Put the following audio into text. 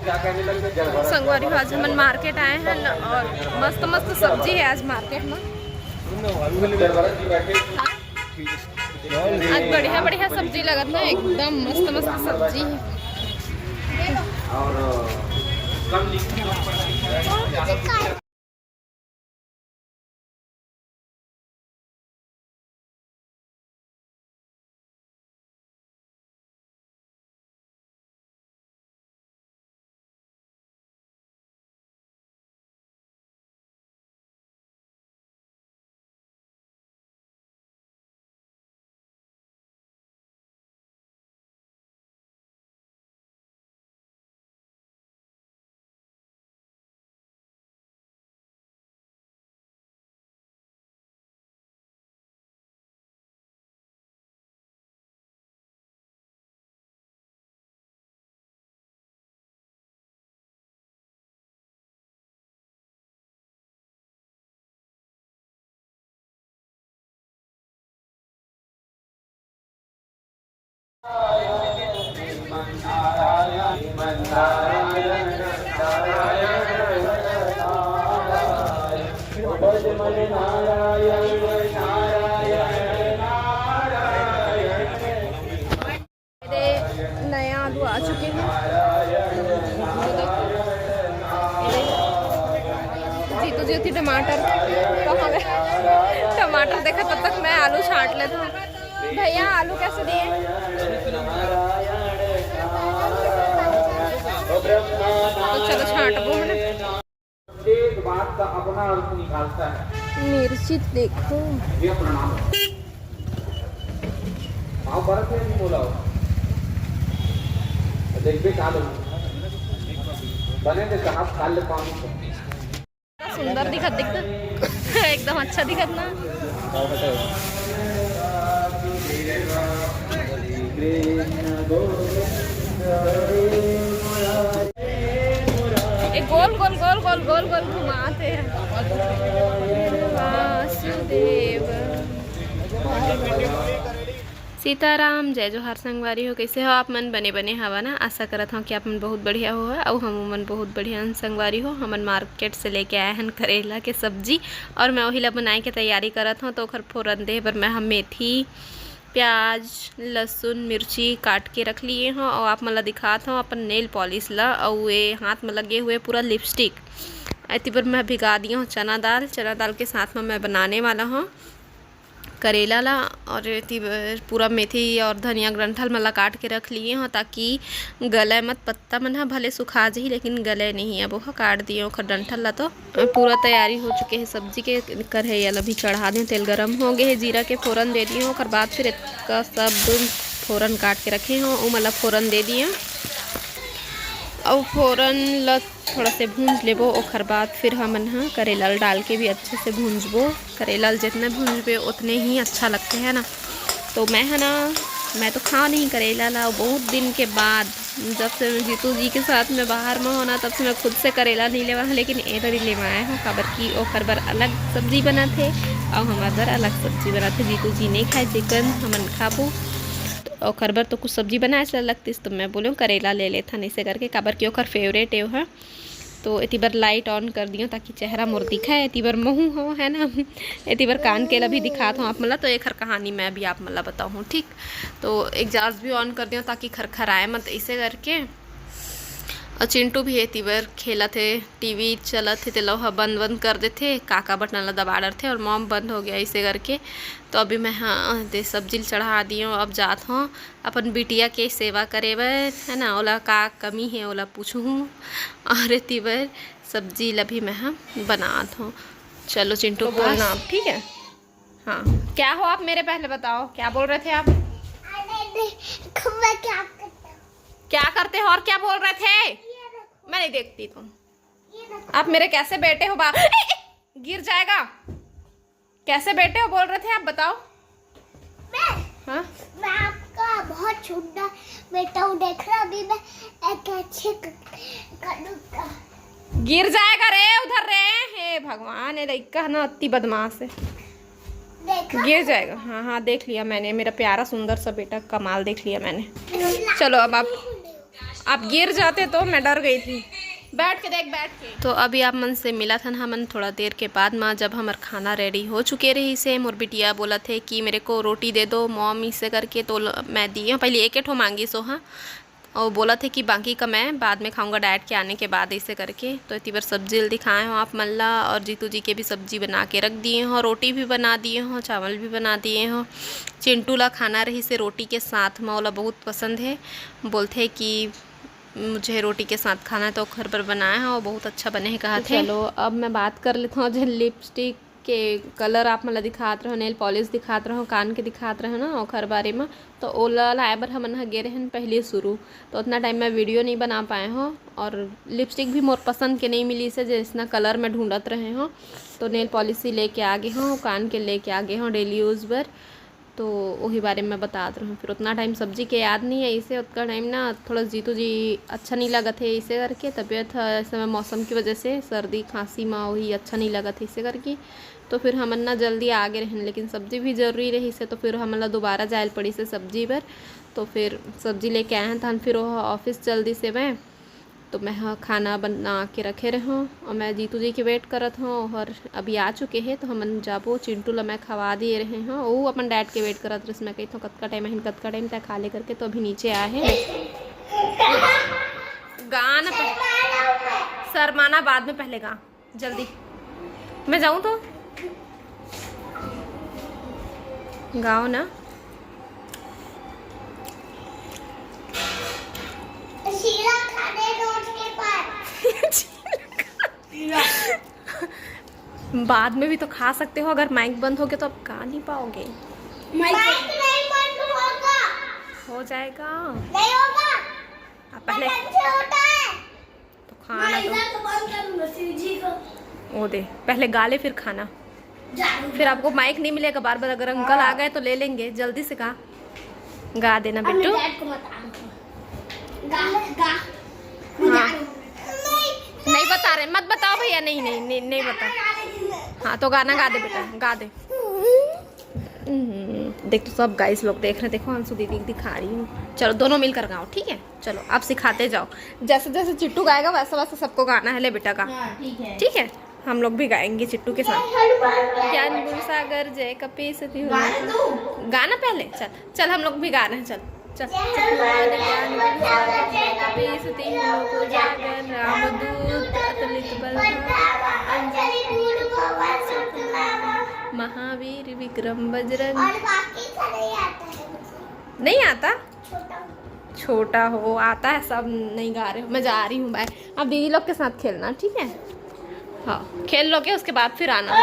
संगवारी आज हम मार्केट आए हैं और मस्त मस्त सब्जी है आज मार्केट में। आज बढ़िया बढ़िया सब्जी लगत ना, एकदम मस्त मस्त सब्जी है। नए आलू आ चुके हैं। जीतू जी टमाटर कहाँ गए? टमाटर देखा तब तक मैं आलू छांट लेता हूँ। भैया आलू कैसे दिए? तो चलो छांटबो है ना। एक बात का अपना अर्थ निकालता है। मिर्ची देखो, ये प्रणाम आओ बरस में नहीं बोला देखिए चालू बने थे साहब काल पानी सुंदर दिखत एकदम अच्छा दिखत ना। एक गोल गोल गोल गोल गोल गोल घुमाते हैं। वासुदेव सीताराम जय जोहार संगवारी हो। कैसे हो आप मन? बने बने हवा ना। आशा करत हूँ कि आप मन बहुत बढ़िया हो और हम मन बहुत बढ़िया संगवारी हो। हमन मार्केट से लेके आए हैं करेला के सब्जी और मैं वही ला बनाए के तैयारी करत हूँ। तो ओखर फोरन दे पर मैं हम मेथी प्याज लहसुन मिर्ची काट के रख लिए हूँ और आप मला दिखात हूँ अपन नेल पॉलिश ला और ये हाथ में लगे हुए पूरा लिपस्टिक। इतनी पर मैं भिगा दिया हूँ चना दाल के साथ में मैं बनाने वाला हूँ करेला ला। और पूरा मेथी और धनिया ग्रंथल मला काट के रख लिए हूँ ताकि गले मत। पत्ता मन भले सुखा जाही लेकिन गले नहीं। अब वह काट दिए ओखर डंठल ला। तो पूरा तैयारी हो चुके हैं सब्जी के। कढ़ाई अभी चढ़ा दें, तेल गरम हो गए है, जीरा के फोरन दे दिए ओखर बाद फिर इसका सब फोरन काट के रखे हों वो मला फोरन दे दिए और फोरन ला थोड़ा से भूंज लेबो। ओखर बाद फिर हमन हाँ करेला डाल के भी अच्छे से भूंजबो। करेला जितने भूंजबे उतने ही अच्छा लगते हैं ना। तो मैं है ना, मैं तो खा नहीं करेला ला। बहुत दिन के बाद जब से जीतू जी के साथ में बाहर में होना तब से मैं खुद से करेला नहीं लेवा, लेकिन इधर ही ले आए हूँ काबर की ओखर बर अलग सब्जी बना थे और हमारे बर अलग सब्जी बना थे। जीतू जी नहीं खाए चिकन, हमन खाबो और खरबर तो कुछ सब्जी बनाए चल लगती तो मैं बोलूँ करेला ले लेता नहीं से करके काबर की ओखर फेवरेट है। तो इतनी बार लाइट ऑन कर दियो ताकि चेहरा मोर दिखाए। इतनी बार महू हो है ना। इतनी बार कान केला भी दिखाता हूँ आप मला। तो एक हर कहानी मैं भी आप मला बताऊँ ठीक। तो एग्जॉस्ट भी ऑन कर दियो ताकि खरखराए मत ऐसे करके। और चिंटू भी इतनी बार खेला थे, टीवी चला थे तो लोहा बंद कर देते काका बटन ला दबा डर थे और मॉम बंद हो गया ऐसे करके। तो अभी मैं हाँ दे सब्जी चढ़ा दी हूँ। अब जात हूँ अपन बिटिया के सेवा करे बर है ना। ओला का कमी है ओला पूछूँ और इतनी बार सब्जी ला भी मैं हाँ बनात हूँ। चलो चिंटू बोलना आप ठीक है। हाँ क्या हो आप मेरे पहले बताओ क्या बोल रहे थे आप? क्या करते हो और क्या बोल रहे थे? मैं नहीं देखती तुम। आप मेरे कैसे बेटे हो? गिर जाएगा। कैसे बेटे हो बोल रहे थे आप बताओ? हाँ मैं आपका बहुत छोटा बेटा हूँ। देख रहा अभी मैं एक अच्छे करूँगा। गिर जाएगा रे उधर रे। हे भगवान ये लड़का ना अति बदमाश है। गिर जाएगा। हाँ हाँ देख लिया मैंने। मेरा प्यारा सुंदर सा बेटा कमाल देख लिया मैंने। चलो अब आप आप गिर जाते तो मैं डर गई थी। बैठ के देख, बैठ के। तो अभी आप मन से मिला था हमन थोड़ा देर के बाद माँ, जब हमार खाना रेडी हो चुके रही से मोर बिटिया बोला थे कि मेरे को रोटी दे दो मॉम इसे करके, तो मैं दी हूँ। पहले एक ठो मांगी सो हाँ, और बोला थे कि बाकी का मैं बाद में खाऊंगा डाइट के आने के बाद ऐसे करके। तो इतनी बार सब्जी जल्दी खाए हो आप मल्ला, और जीतू जी के भी सब्जी बना के रख दिए हो, रोटी भी बना दिए हो, चावल भी बना दिए हो। चिंटू ला खाना रही से रोटी के साथ, मौला बहुत पसंद है, बोलते कि मुझे रोटी के साथ खाना है, तो घर पर बनाया है और बहुत अच्छा बने हैं कहा थे। चलो अब मैं बात कर लेता हूँ। जो लिपस्टिक के कलर आप मतलब दिखाते रहो, नेल पॉलिश दिखाते रहो, कान के दिखाते रहो ना ओखर बारे में, तो ओला लाए बर हमन गे रहे पहले शुरू, तो उतना टाइम में वीडियो नहीं बना पाए हो। और लिपस्टिक भी मोर पसंद के नहीं मिली से, जितना कलर में ढूंढत रहे हो, तो नेल पॉलिश ही लेके आगे हो, कान के लेके आगे हो डेली यूज़ बर, तो वही बारे में बता रहा हूँ। फिर उतना टाइम सब्जी के याद नहीं है, इसे उतना टाइम ना थोड़ा जीतू जी अच्छा नहीं लगा थे इसे करके, तबीयत इस समय मौसम की वजह से सर्दी खांसी माँ वही अच्छा नहीं लगा था इसे करके। तो फिर हमन ना जल्दी आगे रहें, लेकिन सब्जी भी ज़रूरी रही से, तो फिर हमन ला दोबारा जायल पड़ी से सब्जी पर। तो फिर सब्जी लेके आए हैं था, फिर वो ऑफिस जल्दी से मैं, तो मैं खाना बना के रखे रहूँ और मैं जीतू जी के वेट करत हूँ। और अभी आ चुके हैं, तो हमन जाबो चिंटू ला मैं खवा दिए रहे हैं, वो अपन डैड के वेट करत रहे। मैं कही तो कतका टाइम है, कतका टाइम तक खा ले करके, तो अभी नीचे आए हैं। गाना शर्माना बाद में, पहले गा जल्दी। मैं जाऊँ तो गाओ ना। शीला खाने रोड के पास। बाद में भी तो खा सकते हो, अगर माइक बंद हो गया तो आप गा नहीं पाओगे। माइक नहीं बंद होगा। हो जाएगा, नहीं होगा। आप पहले होता है तो खाना तो बंद करूंगा जी को। वो दे, पहले गा ले फिर खाना, फिर आपको माइक नहीं मिलेगा बार बार। अगर अंकल आ गए तो ले लेंगे, जल्दी से गा देना बिट्टू। हाँ नहीं बता रहे, मत बताओ भैया, नहीं नहीं नहीं, नहीं बता। हाँ तो गाना गा दे बेटा, गा दे। देख तो सब गाइस लोग देख रहे, देखो अंशु दीदी दिखा रही हूँ। चलो दोनों मिलकर गाओ, ठीक है। चलो आप सिखाते जाओ, जैसे जैसे चिट्टू गाएगा वैसा वैसा सबको गाना है। ले बेटा गा, ठीक है। हम लोग भी गाएंगे चिट्टू के साथ। ज्ञान गुण सागर जय कपीस गाना पहले, चल चल हम लोग भी गा रहे हैं, चल चल। ज्ञान गुण सागर जय कपीस तीनों को जागर, रामदूत अतुलित बल महावीर विक्रम बजरंग। और बाकी का नहीं आता है। नहीं आता, छोटा छोटा हो आता है, सब नहीं गा रहे हो। मैं जा रही हूँ, बाय। आप दीदी लोग के साथ खेलना, ठीक है। हाँ खेल लोगे, उसके बाद फिर आना।